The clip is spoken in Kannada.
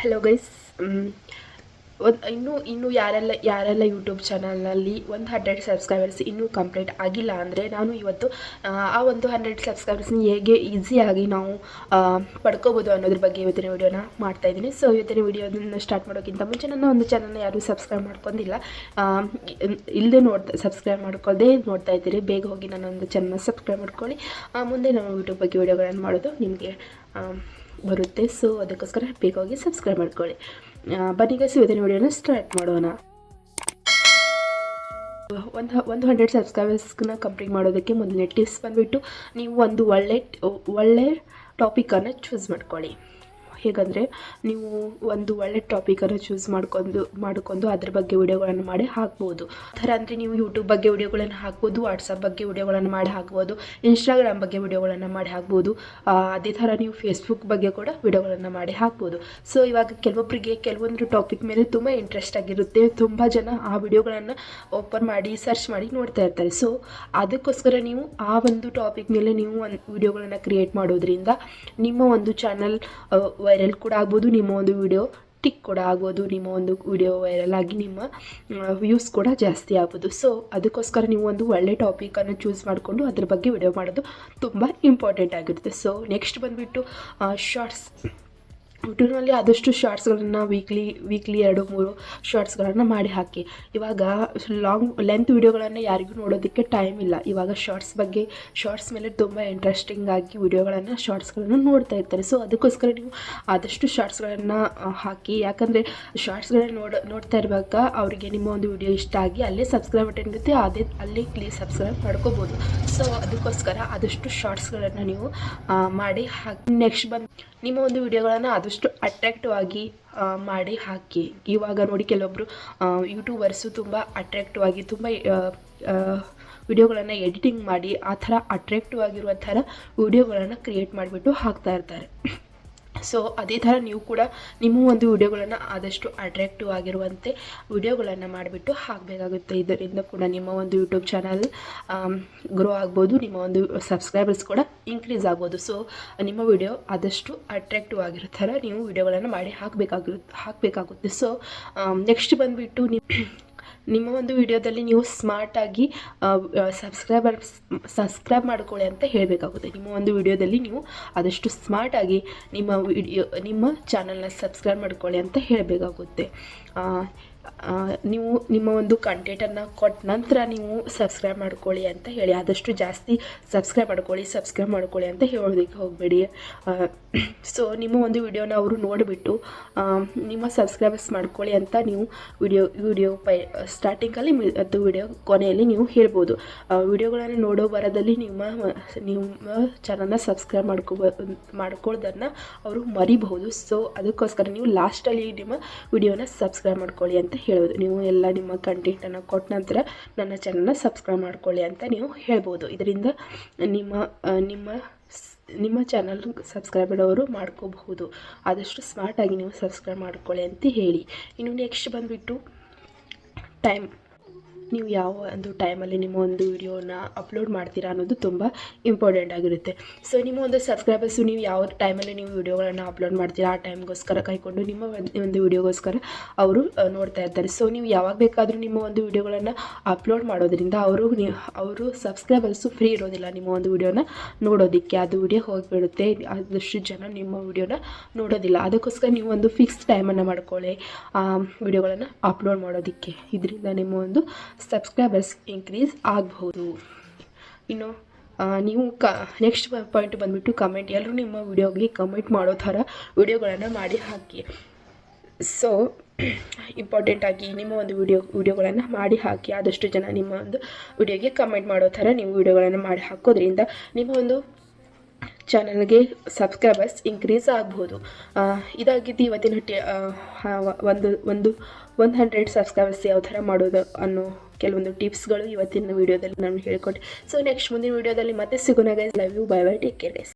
ಹಲೋ ಗೈಸ್, ಇನ್ನೂ ಯಾರೆಲ್ಲ ಯೂಟ್ಯೂಬ್ ಚಾನಲ್ನಲ್ಲಿ 100 ಸಬ್ಸ್ಕ್ರೈಬರ್ಸ್ ಇನ್ನೂ ಕಂಪ್ಲೀಟ್ ಆಗಿಲ್ಲ ಅಂದರೆ ನಾನು ಇವತ್ತು ಆ ಒಂದು 100 ಸಬ್ಸ್ಕ್ರೈಬರ್ಸ್ನ ಹೇಗೆ ಈಸಿಯಾಗಿ ನಾವು ಪಡ್ಕೋಬೋದು ಅನ್ನೋದ್ರ ಬಗ್ಗೆ ಇವತ್ತಿನ ವಿಡಿಯೋನ ಮಾಡ್ತಾಯಿದ್ದೀನಿ. ಸೊ ಇವತ್ತಿನ ವಿಡಿಯೋದನ್ನು ಸ್ಟಾರ್ಟ್ ಮಾಡೋಕ್ಕಿಂತ ಮುಂಚೆ ನನ್ನ ಒಂದು ಚಾನಲ್ನ ಯಾರೂ ಸಬ್ಸ್ಕ್ರೈಬ್ ಮಾಡ್ಕೊಂಡಿಲ್ಲ, ಸಬ್ಸ್ಕ್ರೈಬ್ ಮಾಡ್ಕೊಳ್ಳದೆ ನೋಡ್ತಾ ಇದ್ದೀರಿ, ಬೇಗ ಹೋಗಿ ನನ್ನ ಒಂದು ಚಾನಲ್ನ ಸಬ್ಸ್ಕ್ರೈಬ್ ಮಾಡ್ಕೊಳ್ಳಿ. ಮುಂದೆ ನಾವು ಯೂಟ್ಯೂಬ್ ಬಗ್ಗೆ ವಿಡಿಯೋಗಳನ್ನು ಮಾಡೋದು ನಿಮಗೆ ಬರುತ್ತೆ. ಸೊ ಅದಕ್ಕೋಸ್ಕರ ಬೇಗ ಹೋಗಿ ಸಬ್ಸ್ಕ್ರೈಬ್ ಮಾಡ್ಕೊಳ್ಳಿ. ಬನ್ನಿ ಗೈಸ್, ಇವತ್ತಿನ ವಿಡಿಯೋನ ಸ್ಟಾರ್ಟ್ ಮಾಡೋಣ. ಒಂದು 100 ಸಬ್ಸ್ಕ್ರೈಬರ್ಸ್ನ ಕಂಪ್ಲೀಟ್ ಮಾಡೋದಕ್ಕೆ ಮೊದಲನೇ ಟಿಪ್ಸ್ ಬಂದುಬಿಟ್ಟು ನೀವು ಒಂದು ಒಳ್ಳೆ ಟಾಪಿಕನ್ನು ಚೂಸ್ ಮಾಡ್ಕೊಳ್ಳಿ. ಹೇಗಂದರೆ ನೀವು ಒಂದು ಒಳ್ಳೆ ಟಾಪಿಕನ್ನು ಚೂಸ್ ಮಾಡ್ಕೊಂಡು ಅದ್ರ ಬಗ್ಗೆ ವಿಡಿಯೋಗಳನ್ನು ಮಾಡಿ ಹಾಕ್ಬೋದು. ಥರ ಅಂದರೆ ನೀವು ಯೂಟ್ಯೂಬ್ ಬಗ್ಗೆ ವಿಡಿಯೋಗಳನ್ನು ಹಾಕ್ಬೋದು, ವಾಟ್ಸಪ್ ಬಗ್ಗೆ ವಿಡಿಯೋಗಳನ್ನು ಮಾಡಿ ಹಾಕ್ಬೋದು, ಇನ್ಸ್ಟಾಗ್ರಾಮ್ ಬಗ್ಗೆ ವಿಡಿಯೋಗಳನ್ನು ಮಾಡಿ ಹಾಕ್ಬೋದು, ಅದೇ ಥರ ನೀವು ಫೇಸ್ಬುಕ್ ಬಗ್ಗೆ ಕೂಡ ವಿಡಿಯೋಗಳನ್ನು ಮಾಡಿ ಹಾಕ್ಬೋದು. ಸೊ ಇವಾಗ ಕೆಲವೊಬ್ಬರಿಗೆ ಕೆಲವೊಂದು ಟಾಪಿಕ್ ಮೇಲೆ ತುಂಬ ಇಂಟ್ರೆಸ್ಟ್ ಆಗಿರುತ್ತೆ, ತುಂಬ ಜನ ಆ ವಿಡಿಯೋಗಳನ್ನು ಓಪನ್ ಮಾಡಿ ಸರ್ಚ್ ಮಾಡಿ ನೋಡ್ತಾ ಇರ್ತಾರೆ. ಸೊ ಅದಕ್ಕೋಸ್ಕರ ನೀವು ಆ ಒಂದು ಟಾಪಿಕ್ ಮೇಲೆ ನೀವು ಒಂದು ವಿಡಿಯೋಗಳನ್ನು ಕ್ರಿಯೇಟ್ ಮಾಡೋದ್ರಿಂದ ನಿಮ್ಮ ಒಂದು ಚಾನಲ್ ವೈರಲ್ ಕೂಡ ಆಗ್ಬೋದು, ನಿಮ್ಮ ಒಂದು ವಿಡಿಯೋ ಟಿಕ್ ಕೂಡ ಆಗ್ಬೋದು, ನಿಮ್ಮ ಒಂದು ವಿಡಿಯೋ ವೈರಲ್ ಆಗಿ ನಿಮ್ಮ ವ್ಯೂಸ್ ಕೂಡ ಜಾಸ್ತಿ ಆಗ್ಬೋದು. ಸೊ ಅದಕ್ಕೋಸ್ಕರ ನೀವು ಒಂದು ಒಳ್ಳೆ ಟಾಪಿಕನ್ನು ಚೂಸ್ ಮಾಡಿಕೊಂಡು ಅದ್ರ ಬಗ್ಗೆ ವಿಡಿಯೋ ಮಾಡೋದು ತುಂಬ ಇಂಪಾರ್ಟೆಂಟ್ ಆಗಿರುತ್ತೆ. ಸೊ ನೆಕ್ಸ್ಟ್ ಬಂದುಬಿಟ್ಟು ಶಾರ್ಟ್ಸ್. ಯೂಟ್ಯೂಬ್ನಲ್ಲಿ ಆದಷ್ಟು ಶಾರ್ಟ್ಸ್ಗಳನ್ನು ವೀಕ್ಲಿ 2-3 ಶಾರ್ಟ್ಸ್ಗಳನ್ನು ಮಾಡಿ ಹಾಕಿ. ಇವಾಗ ಲೆಂತ್ ವಿಡಿಯೋಗಳನ್ನು ಯಾರಿಗೂ ನೋಡೋದಕ್ಕೆ ಟೈಮ್ ಇಲ್ಲ. ಇವಾಗ ಶಾರ್ಟ್ಸ್ ಮೇಲೆ ತುಂಬ ಇಂಟ್ರೆಸ್ಟಿಂಗ್ ಆಗಿ ವಿಡಿಯೋಗಳನ್ನು ಶಾರ್ಟ್ಸ್ಗಳನ್ನು ನೋಡ್ತಾ ಇರ್ತಾರೆ. ಸೊ ಅದಕ್ಕೋಸ್ಕರ ನೀವು ಆದಷ್ಟು ಶಾರ್ಟ್ಸ್ಗಳನ್ನು ಹಾಕಿ. ಯಾಕಂದರೆ ಶಾರ್ಟ್ಸ್ಗಳನ್ನು ನೋಡ್ತಾ ಇರುವಾಗ ಅವರಿಗೆ ನಿಮ್ಮ ಒಂದು ವಿಡಿಯೋ ಇಷ್ಟ ಆಗಿ ಅಲ್ಲೇ ಸಬ್ಸ್ಕ್ರೈಬ್ ಬಟನ್ ಇರುತ್ತೆ, ಅಲ್ಲೇ ಸಬ್ಸ್ಕ್ರೈಬ್ ಮಾಡ್ಕೋಬೋದು. ಸೊ ಅದಕ್ಕೋಸ್ಕರ ಆದಷ್ಟು ಶಾರ್ಟ್ಸ್ಗಳನ್ನು ನೀವು ಮಾಡಿ ಹಾಕಿ. ನೆಕ್ಸ್ಟ್ ನಿಮ್ಮ ಒಂದು ವಿಡಿಯೋಗಳನ್ನು ಆದಷ್ಟು ಅಟ್ರಾಕ್ಟಿವ್ ಆಗಿ ಮಾಡಿ ಹಾಕಿ. ಇವಾಗ ನೋಡಿ, ಕೆಲವೊಬ್ಬರು ಯೂಟ್ಯೂಬರ್ಸು ತುಂಬ ಅಟ್ರಾಕ್ಟಿವ್ ಆಗಿ ತುಂಬ ವಿಡಿಯೋಗಳನ್ನು ಎಡಿಟಿಂಗ್ ಮಾಡಿ ಆ ಥರ ಅಟ್ರಾಕ್ಟಿವ್ ಆಗಿರುವ ಥರ ವಿಡಿಯೋಗಳನ್ನು ಕ್ರಿಯೇಟ್ ಮಾಡಿಬಿಟ್ಟು ಹಾಕ್ತಾ ಇರ್ತಾರೆ. ಸೊ ಅದೇ ಥರ ನೀವು ಕೂಡ ನಿಮ್ಮ ಒಂದು ವಿಡಿಯೋಗಳನ್ನು ಆದಷ್ಟು ಅಟ್ರಾಕ್ಟಿವ್ ಆಗಿರುವಂತೆ ವಿಡಿಯೋಗಳನ್ನು ಮಾಡಿಬಿಟ್ಟು ಹಾಕಬೇಕಾಗುತ್ತೆ. ಇದರಿಂದ ಕೂಡ ನಿಮ್ಮ ಒಂದು ಯೂಟ್ಯೂಬ್ ಚಾನಲ್ ಗ್ರೋ ಆಗ್ಬೋದು, ನಿಮ್ಮ ಒಂದು ಸಬ್ಸ್ಕ್ರೈಬರ್ಸ್ ಕೂಡ ಇನ್ಕ್ರೀಸ್ ಆಗ್ಬೋದು. ಸೊ ನಿಮ್ಮ ವಿಡಿಯೋ ಆದಷ್ಟು ಅಟ್ರಾಕ್ಟಿವ್ ಆಗಿರೋ ಥರ ನೀವು ವಿಡಿಯೋಗಳನ್ನು ಮಾಡಿ ಹಾಕಬೇಕಾಗುತ್ತೆ. ಸೊ ನೆಕ್ಸ್ಟ್ ಬಂದುಬಿಟ್ಟು ನಿಮ್ಮ ಒಂದು ವಿಡಿಯೋದಲ್ಲಿ ನೀವು ಸ್ಮಾರ್ಟಾಗಿ ಸಬ್ಸ್ಕ್ರೈಬ್ ಮಾಡ್ಕೊಳ್ಳಿ ಅಂತ ಹೇಳಬೇಕಾಗುತ್ತೆ. ನಿಮ್ಮ ಒಂದು ವಿಡಿಯೋದಲ್ಲಿ ನೀವು ಆದಷ್ಟು ಸ್ಮಾರ್ಟಾಗಿ ನಿಮ್ಮ ಚಾನಲ್ನ ಸಬ್ಸ್ಕ್ರೈಬ್ ಮಾಡ್ಕೊಳ್ಳಿ ಅಂತ ಹೇಳಬೇಕಾಗುತ್ತೆ. ನೀವು ನಿಮ್ಮ ಒಂದು ಕಂಟೆಂಟನ್ನು ಕೊಟ್ಟ ನಂತರ ನೀವು ಸಬ್ಸ್ಕ್ರೈಬ್ ಮಾಡ್ಕೊಳ್ಳಿ ಅಂತ ಹೇಳಿ. ಆದಷ್ಟು ಜಾಸ್ತಿ ಸಬ್ಸ್ಕ್ರೈಬ್ ಮಾಡ್ಕೊಳ್ಳಿ ಅಂತ ಹೇಳೋದಕ್ಕೆ ಹೋಗಬೇಡಿ. ಸೊ ನಿಮ್ಮ ಒಂದು ವಿಡಿಯೋನ ಅವರು ನೋಡಿಬಿಟ್ಟು ನಿಮ್ಮ ಸಬ್ಸ್ಕ್ರೈಬರ್ಸ್ ಮಾಡ್ಕೊಳ್ಳಿ ಅಂತ ನೀವು ವಿಡಿಯೋ ಸ್ಟಾರ್ಟಿಂಗಲ್ಲಿ ಮತ್ತು ವಿಡಿಯೋ ಕೊನೆಯಲ್ಲಿ ನೀವು ಹೇಳ್ಬೋದು. ವಿಡಿಯೋಗಳನ್ನು ನೋಡೋ ಬರೋದಲ್ಲಿ ನಿಮ್ಮ ಚಾನಲ್ನ ಸಬ್ಸ್ಕ್ರೈಬ್ ಮಾಡ್ಕೊಳ್ಳೋದನ್ನು ಅವರು ಮರಿಬಹುದು. ಸೊ ಅದಕ್ಕೋಸ್ಕರ ನೀವು ಲಾಸ್ಟಲ್ಲಿ ನಿಮ್ಮ ವಿಡಿಯೋನ ಸಬ್ಸ್ಕ್ರೈಬ್ ಮಾಡ್ಕೊಳ್ಳಿ ಅಂತ ಹೇಳೋದು. ನೀವು ಎಲ್ಲ ನಿಮ್ಮ ಕಂಟೆಂಟನ್ನು ಕೊಟ್ಟ ನಂತರ ನನ್ನ ಚಾನಲ್ನ ಸಬ್ಸ್ಕ್ರೈಬ್ ಮಾಡ್ಕೊಳ್ಳಿ ಅಂತ ನೀವು ಹೇಳ್ಬೋದು. ಇದರಿಂದ ನಿಮ್ಮ ಚಾನಲ್ ಸಬ್ಸ್ಕ್ರೈಬರ್ ಅವರು ಮಾಡ್ಕೋಬಹುದು. ಆದಷ್ಟು ಸ್ಮಾರ್ಟಾಗಿ ನೀವು ಸಬ್ಸ್ಕ್ರೈಬ್ ಮಾಡ್ಕೊಳ್ಳಿ ಅಂತ ಹೇಳಿ. ಇನ್ನು ನೆಕ್ಸ್ಟ್ ಬಂದುಬಿಟ್ಟು ಟೈಮ್. ನೀವು ಯಾವ ಒಂದು ಟೈಮಲ್ಲಿ ನಿಮ್ಮ ಒಂದು ವಿಡಿಯೋನ ಅಪ್ಲೋಡ್ ಮಾಡ್ತೀರಾ ಅನ್ನೋದು ತುಂಬ ಇಂಪಾರ್ಟೆಂಟ್ ಆಗಿರುತ್ತೆ. ಸೊ ನಿಮ್ಮ ಒಂದು ಸಬ್ಸ್ಕ್ರೈಬರ್ಸು ನೀವು ಯಾವ ಟೈಮಲ್ಲಿ ನೀವು ವಿಡಿಯೋಗಳನ್ನು ಅಪ್ಲೋಡ್ ಮಾಡ್ತೀರಾ ಆ ಟೈಮ್ಗೋಸ್ಕರ ಕಾಯ್ಕೊಂಡು ನಿಮ್ಮ ಒಂದು ವಿಡಿಯೋಗೋಸ್ಕರ ಅವರು ನೋಡ್ತಾ ಇರ್ತಾರೆ. ಸೊ ನೀವು ಯಾವಾಗ ಬೇಕಾದರೂ ನಿಮ್ಮ ಒಂದು ವಿಡಿಯೋಗಳನ್ನು ಅಪ್ಲೋಡ್ ಮಾಡೋದ್ರಿಂದ ಅವರು ಸಬ್ಸ್ಕ್ರೈಬರ್ಸು ಫ್ರೀ ಇರೋದಿಲ್ಲ ನಿಮ್ಮ ಒಂದು ವಿಡಿಯೋನ ನೋಡೋದಕ್ಕೆ. ಅದು ವಿಡಿಯೋ ಹೋಗಿಬಿಡುತ್ತೆ, ಆದಷ್ಟು ಜನ ನಿಮ್ಮ ವಿಡಿಯೋನ ನೋಡೋದಿಲ್ಲ. ಅದಕ್ಕೋಸ್ಕರ ನೀವು ಒಂದು ಫಿಕ್ಸ್ ಟೈಮನ್ನು ಮಾಡ್ಕೊಳ್ಳಿ ವಿಡಿಯೋಗಳನ್ನು ಅಪ್ಲೋಡ್ ಮಾಡೋದಕ್ಕೆ. ಇದರಿಂದ ನಿಮ್ಮ ಒಂದು ಸಬ್ಸ್ಕ್ರೈಬರ್ಸ್ ಇನ್ಕ್ರೀಸ್ ಆಗಬಹುದು. ಇನ್ನು ನೀವು ನೆಕ್ಸ್ಟ್ ಪಾಯಿಂಟ್ ಬಂದುಬಿಟ್ಟು ಕಮೆಂಟ್. ಎಲ್ಲರೂ ನಿಮ್ಮ ವಿಡಿಯೋಗೆ ಕಮೆಂಟ್ ಮಾಡೋ ಥರ ವಿಡಿಯೋಗಳನ್ನು ಮಾಡಿ ಹಾಕಿ. ಸೊ ಇಂಪಾರ್ಟೆಂಟಾಗಿ ನಿಮ್ಮ ಒಂದು ವಿಡಿಯೋಗಳನ್ನು ಮಾಡಿ ಹಾಕಿ. ಆದಷ್ಟು ಜನ ನಿಮ್ಮ ಒಂದು ವಿಡಿಯೋಗೆ ಕಮೆಂಟ್ ಮಾಡೋ ಥರ ನೀವು ವಿಡಿಯೋಗಳನ್ನು ಮಾಡಿ ಹಾಕೋದ್ರಿಂದ ನಿಮ್ಮ ಒಂದು ಚಾನಲ್ಗೆ ಸಬ್ಸ್ಕ್ರೈಬರ್ಸ್ ಇನ್ಕ್ರೀಸ್ ಆಗ್ಬೋದು. ಇದಾಗಿದ್ದು ಇವತ್ತಿನ 100 ಸಬ್ಸ್ಕ್ರೈಬರ್ಸ್ ಯಾವ ಥರ ಮಾಡೋದು ಅನ್ನೋ ಕೆಲವೊಂದು ಟಿಪ್ಸ್ಗಳು ಇವತ್ತಿನ ವಿಡಿಯೋದಲ್ಲಿ ನಾನು ಹೇಳ್ಕೊಟ್ಟೆ. ಸೊ ನೆಕ್ಸ್ಟ್ ಮುಂದಿನ ವಿಡಿಯೋದಲ್ಲಿ ಮತ್ತೆ ಸಿಗೋಣ guys. Love you, bye bye, take care guys.